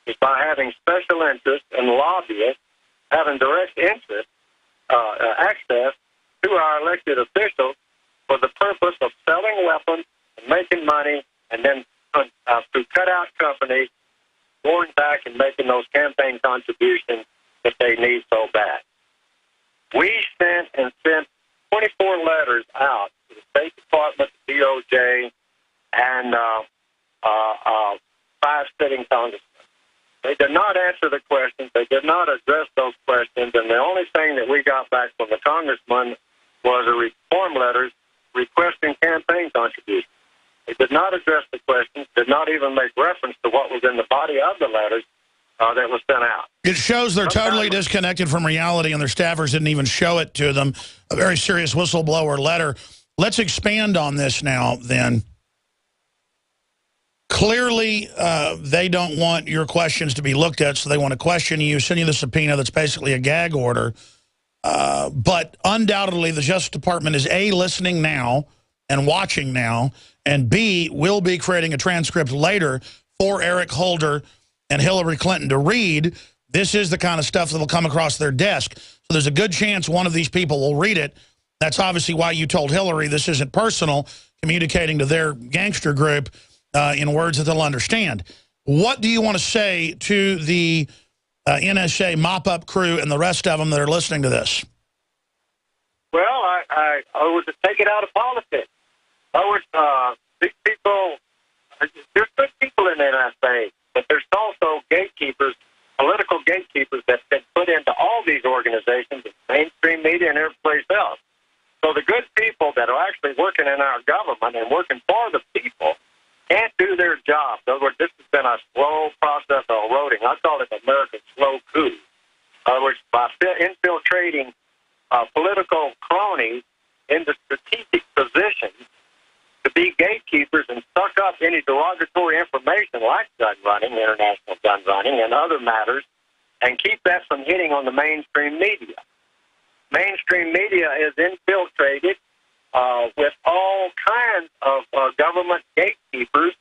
is by having special interests and lobbyists having direct interest, access to our elected officials for the purpose of selling weapons and making money, and then to cut out companies going back and making those campaign contributions that they need so bad. We sent 24 letters out to the State Department, the DOJ, and 5 sitting congressmen. They did not answer the questions. They did not address those questions. And the only thing that we got back from the congressman was a reform letters requesting campaign contributions. They did not address the questions, did not even make reference to what was in the body of the letters that was sent out. It shows they're totally disconnected from reality, and their staffers didn't even show it to them. A very serious whistleblower letter. Let's expand on this now, then. Clearly, they don't want your questions to be looked at, so they want to question you, send you the subpoena that's basically a gag order. But undoubtedly, the Justice Department is A, listening now and watching now, and B, will be creating a transcript later for Eric Holder and Hillary Clinton to read. This is the kind of stuff that will come across their desk. So there's a good chance one of these people will read it. That's obviously why you told Hillary this isn't personal, communicating to their gangster group in words that they'll understand. What do you want to say to the NSA mop-up crew and the rest of them that are listening to this? Well, I would take it out of politics. These people, there's good people in the NSA, but there's also gatekeepers, political gatekeepers that have been put into all these organizations, mainstream media and every place else. So the good people that are actually working in our government and working for the people can't do their job. In other words, this has been a slow process of eroding. I call it America's slow coup. In other words, by infiltrating political cronies into strategic positions to be gatekeepers and suck up any derogatory information like gun running, international gun running, and other matters, and keep that from hitting on the mainstream media. Mainstream media is infiltrated with all kinds of government gatekeepers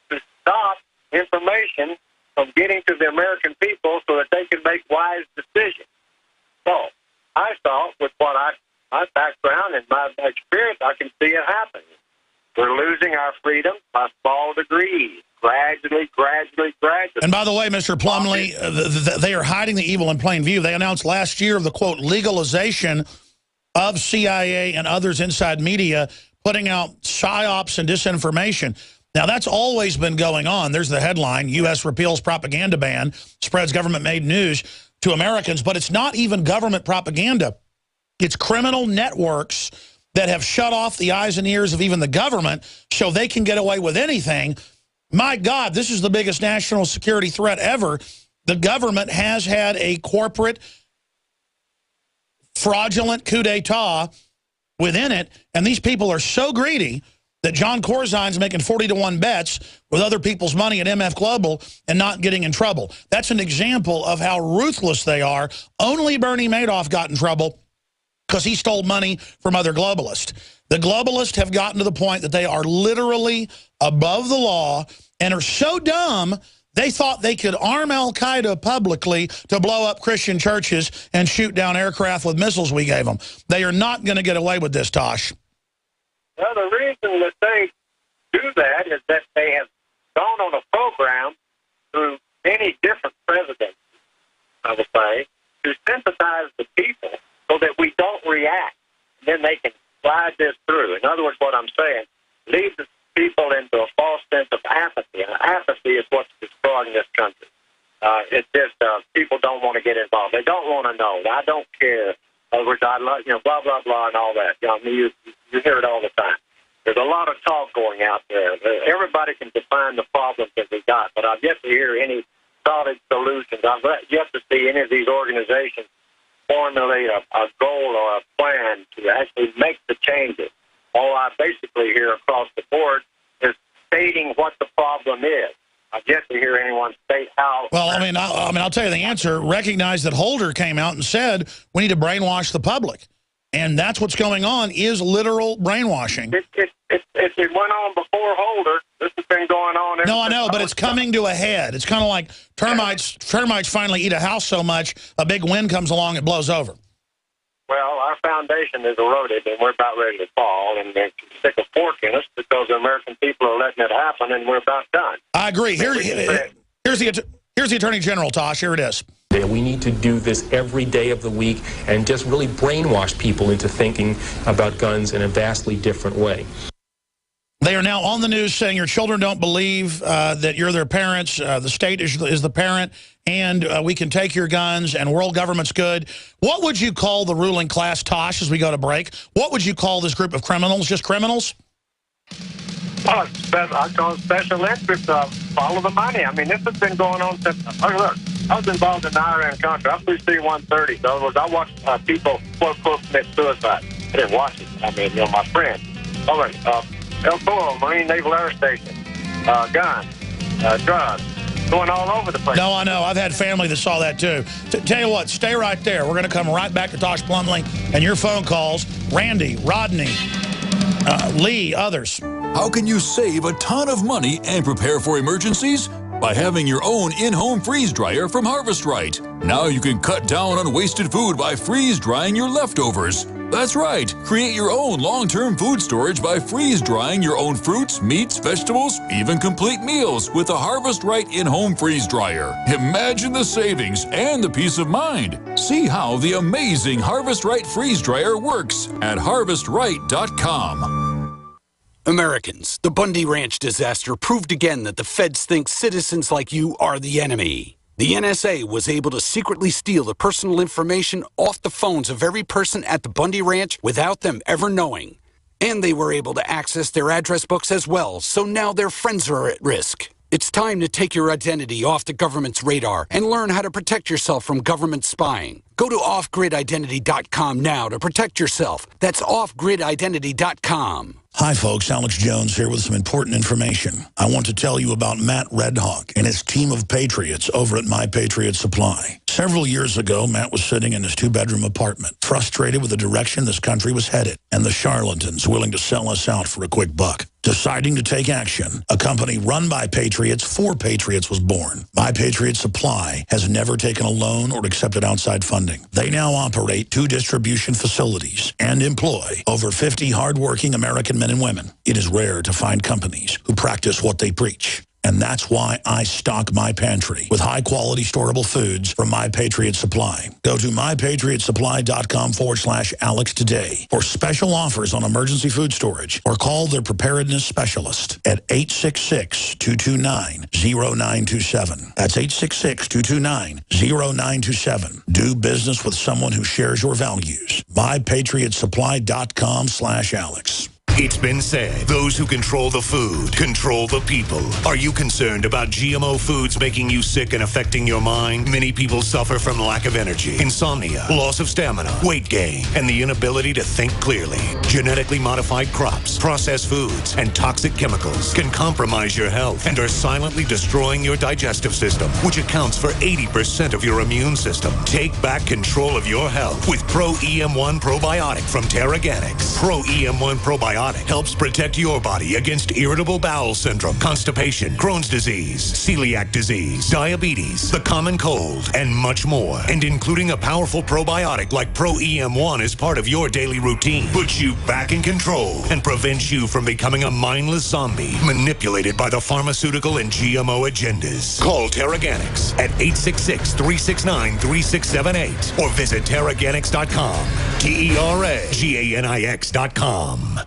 to stop information from getting to the American people so that they can make wise decisions. So I thought with my background and my experience, I can see it happening. We're losing our freedom by small degrees, gradually. And by the way, Mr. Plumlee, they are hiding the evil in plain view. They announced last year the, quote, legalization of CIA and others inside media, putting out psyops and disinformation. Now, that's always been going on. There's the headline, U.S. repeals propaganda ban, spreads government-made news to Americans. But it's not even government propaganda. It's criminal networks that have shut off the eyes and ears of even the government so they can get away with anything. My God, this is the biggest national security threat ever. The government has had a corporate fraudulent coup d'etat within it, and these people are so greedy that John Corzine's making 40-to-1 bets with other people's money at MF Global and not getting in trouble. That's an example of how ruthless they are. Only Bernie Madoff got in trouble because he stole money from other globalists. The globalists have gotten to the point that they are literally above the law and are so dumb they thought they could arm al-Qaeda publicly to blow up Christian churches and shoot down aircraft with missiles we gave them. They are not going to get away with this, Tosh. Well, the reason that they do that is that they have gone on a program through many different presidents, I would say, to sympathize the people so that we don't react. Then they can slide this through. In other words, what I'm saying, lead the people into a false sense of apathy. And apathy is what's destroying this country. It's just people don't want to get involved. They don't want to know. I don't care. In other words, I love, blah, blah, blah, and all that. You hear it all the time. There's a lot of talk going out there. Everybody can define the problems that we got, but I've yet to hear any solid solutions. I've yet to see any of these organizations formulate a goal or a plan to actually make the changes. All I basically hear across the board is stating what the problem is. I've yet to hear anyone state how. Well, I'll tell you the answer. Recognize that Holder came out and said we need to brainwash the public. And that's what's going on, is literal brainwashing. It went on before Holder. This has been going on. No, I know, but it's coming to a head. It's kind of like termites. Termites finally eat a house so much, a big wind comes along, it blows over. Well, our foundation is eroded, and we're about ready to fall, and they're stick a fork in us because the American people are letting it happen, and we're about done. I agree. Here's the Attorney General, Tosh. Here it is. We need to do this every day of the week and just really brainwash people into thinking about guns in a vastly different way. They are now on the news saying your children don't believe that you're their parents, the state is the parent, and we can take your guns, and world government's good. What would you call the ruling class, Tosh, as we go to break? What would you call this group of criminals? Just criminals? I call it special interests. Follow the money. I mean, this has been going on since... look, I was involved in the Iran-Contra. I flew C-130. In other words, I watched people quote commit suicide. I didn't watch it. I mean, my friend. All right, El Toro, Marine Naval Air Station, guns, drugs, going all over the place. No, I know. I've had family that saw that, too. Tell you what, stay right there. We're going to come right back to Tosh Plumlee and your phone calls. Randy, Rodney, Lee, others. How can you save a ton of money and prepare for emergencies? By having your own in-home freeze dryer from Harvest Right. Now you can cut down on wasted food by freeze drying your leftovers. That's right. Create your own long-term food storage by freeze drying your own fruits, meats, vegetables, even complete meals with a Harvest Right in-home freeze dryer. Imagine the savings and the peace of mind. See how the amazing Harvest Right freeze dryer works at harvestright.com. Americans, the Bundy Ranch disaster proved again that the feds think citizens like you are the enemy. The NSA was able to secretly steal the personal information off the phones of every person at the Bundy Ranch without them ever knowing. And they were able to access their address books as well, so now their friends are at risk. It's time to take your identity off the government's radar and learn how to protect yourself from government spying. Go to offgrididentity.com now to protect yourself. That's offgrididentity.com. Hi, folks. Alex Jones here with some important information. I want to tell you about Matt Redhawk and his team of patriots over at My Patriot Supply. Several years ago, Matt was sitting in his two-bedroom apartment, frustrated with the direction this country was headed and the charlatans willing to sell us out for a quick buck. Deciding to take action, a company run by patriots for patriots was born. My Patriot Supply has never taken a loan or accepted outside funding. They now operate 2 distribution facilities and employ over 50 hardworking American men and women. It is rare to find companies who practice what they preach. And that's why I stock my pantry with high-quality storable foods from My Patriot Supply. Go to mypatriotsupply.com/Alex today for special offers on emergency food storage, or call their preparedness specialist at 866-229-0927. That's 866-229-0927. Do business with someone who shares your values. mypatriotsupply.com/Alex. It's been said, those who control the food control the people. Are you concerned about GMO foods making you sick and affecting your mind? Many people suffer from lack of energy, insomnia, loss of stamina, weight gain, and the inability to think clearly. Genetically modified crops, processed foods, and toxic chemicals can compromise your health and are silently destroying your digestive system, which accounts for 80% of your immune system. Take back control of your health with Pro EM1 Probiotic from Terraganics. Pro EM1 Probiotic helps protect your body against irritable bowel syndrome, constipation, Crohn's disease, celiac disease, diabetes, the common cold, and much more. And including a powerful probiotic like Pro EM1 as part of your daily routine puts you back in control and prevents you from becoming a mindless zombie manipulated by the pharmaceutical and GMO agendas. Call Terraganics at 866-369-3678 or visit Terraganics.com. TERAGANIX.com.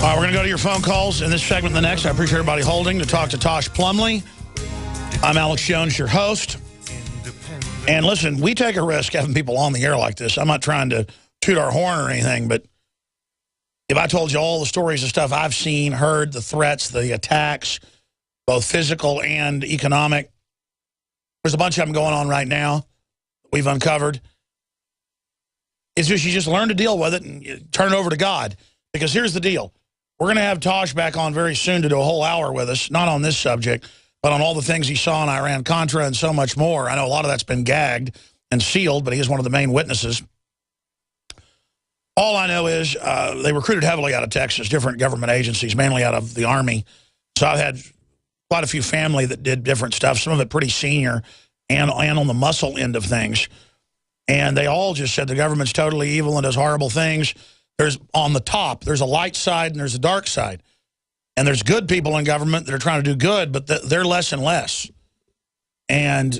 All right, we're going to go to your phone calls in this segment and the next. I appreciate everybody holding to talk to Tosh Plumlee. I'm Alex Jones, your host. And listen, we take a risk having people on the air like this. I'm not trying to toot our horn or anything, but if I told you all the stories of stuff I've seen, heard, the threats, the attacks, both physical and economic, there's a bunch of them going on right now we've uncovered. It's just you just learn to deal with it and you turn it over to God. Because here's the deal. We're going to have Tosh back on very soon to do a whole hour with us, not on this subject, but on all the things he saw in Iran-Contra and so much more. I know a lot of that's been gagged and sealed, but he is one of the main witnesses. All I know is they recruited heavily out of Texas, different government agencies, mainly out of the Army. So I've had quite a few family that did different stuff, some of it pretty senior and on the muscle end of things. And they all just said the government's totally evil and does horrible things. There's on the top, there's a light side and there's a dark side. And there's good people in government that are trying to do good, but they're less and less. And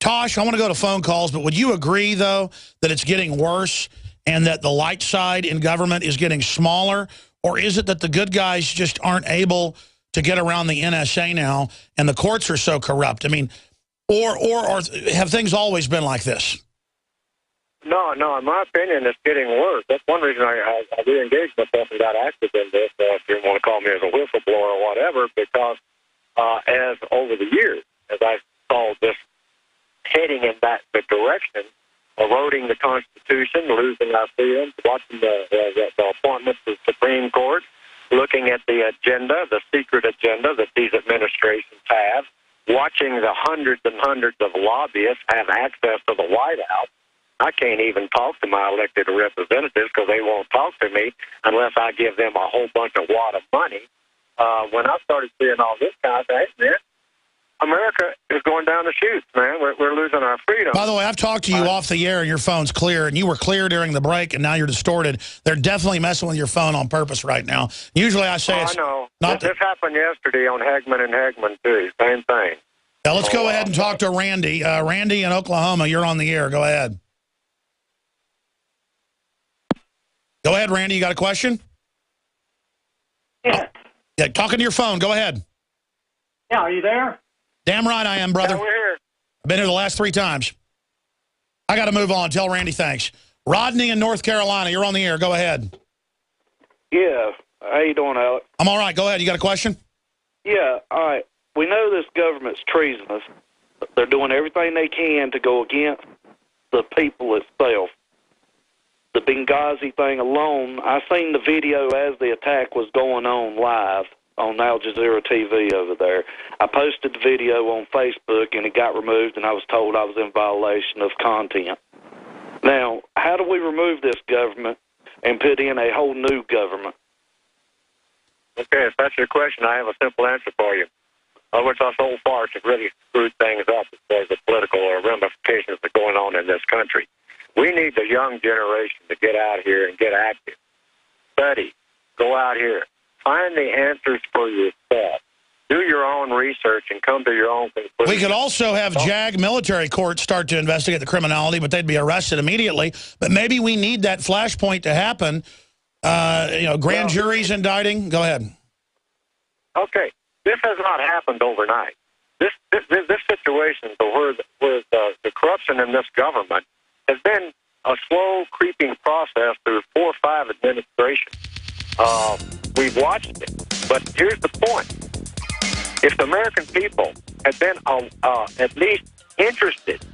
Tosh, I want to go to phone calls, but would you agree, though, that it's getting worse and that the light side in government is getting smaller? Or is it that the good guys just aren't able to get around the NSA now and the courts are so corrupt? I mean, or have things always been like this? No, in my opinion, it's getting worse. That's one reason I re-engaged myself and got active in this, if you want to call me as a whistleblower or whatever, because as over the years, as I saw this heading in the direction, eroding the Constitution, losing our freedoms, watching the appointments of the Supreme Court, looking at the agenda, the secret agenda that these administrations have, watching the hundreds and hundreds of lobbyists have access to the White House. I can't even talk to my elected representatives because they won't talk to me unless I give them a whole bunch of wad of money. When I started seeing all this kind of thing, man, America is going down the chutes, man. We're losing our freedom. By the way, I've talked to you off the air and your phone's clear, and you were clear during the break, and now you're distorted. They're definitely messing with your phone on purpose right now. Usually I say it's... I know. Not this happened yesterday on Hagman and Hagman, too. Same thing. Now, let's go ahead and talk to Randy. Randy in Oklahoma, you're on the air. Go ahead. Go ahead, Randy. You got a question? Yeah. Yeah, talking to your phone. Go ahead. Yeah, are you there? Damn right I am, brother. Yeah, we're here. I've been here the last 3 times. I got to move on. Tell Randy thanks. Rodney in North Carolina, you're on the air. Go ahead. Yeah. How you doing, Alex? I'm all right. Go ahead. You got a question? Yeah, all right. We know this government's treasonous. They're doing everything they can to go against the people itself. The Benghazi thing alone, I seen the video as the attack was going on live on Al Jazeera TV over there. I posted the video on Facebook, and it got removed, and I was told I was in violation of content. Now, how do we remove this government and put in a whole new government? Okay, if that's your question, I have a simple answer for you. Which us old farts have really screwed things up as far as the political ramifications that are going on in this country. We need the young generation to get out here and get active. Study. Go out here. Find the answers for yourself. Do your own research and come to your own conclusion. We could also have JAG military courts start to investigate the criminality, but they'd be arrested immediately. But maybe we need that flashpoint to happen. Grand juries indicting. Go ahead. Okay. This has not happened overnight. This situation where the corruption in this government has been a slow, creeping process through 4 or 5 administrations. We've watched it. But here's the point. If the American people had been at least interested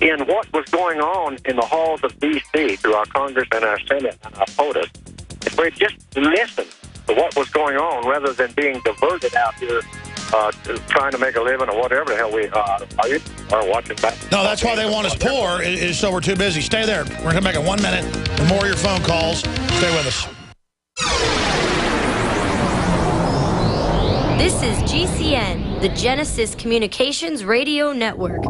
in what was going on in the halls of D.C. through our Congress and our Senate and our POTUS, if we just listened to what was going on rather than being diverted out here trying to make a living or whatever the hell we are watching back. No, that's why they want us poor, is so we're too busy. Stay there. We're going to come back in 1 minute for more of your phone calls. Stay with us. This is GCN, the Genesis Communications Radio Network.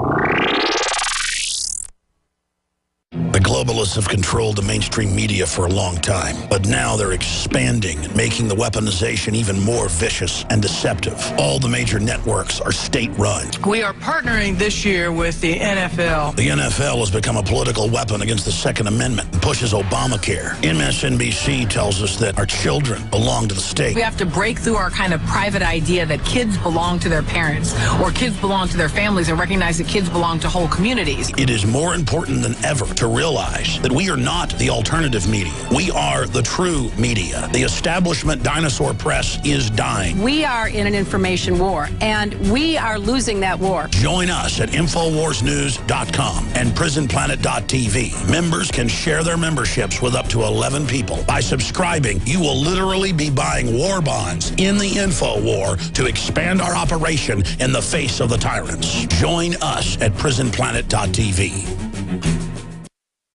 The globalists have controlled the mainstream media for a long time, but now they're expanding and making the weaponization even more vicious and deceptive. All the major networks are state-run. We are partnering this year with the NFL. The NFL has become a political weapon against the Second Amendment and pushes Obamacare. MSNBC tells us that our children belong to the state. We have to break through our kind of private idea that kids belong to their parents or kids belong to their families and recognize that kids belong to whole communities. It is more important than ever to realize realize that we are not the alternative media. We are the true media. The establishment dinosaur press is dying. We are in an information war, and we are losing that war. Join us at InfoWarsNews.com and PrisonPlanet.tv. Members can share their memberships with up to 11 people. By subscribing, you will literally be buying war bonds in the info war to expand our operation in the face of the tyrants. Join us at PrisonPlanet.tv.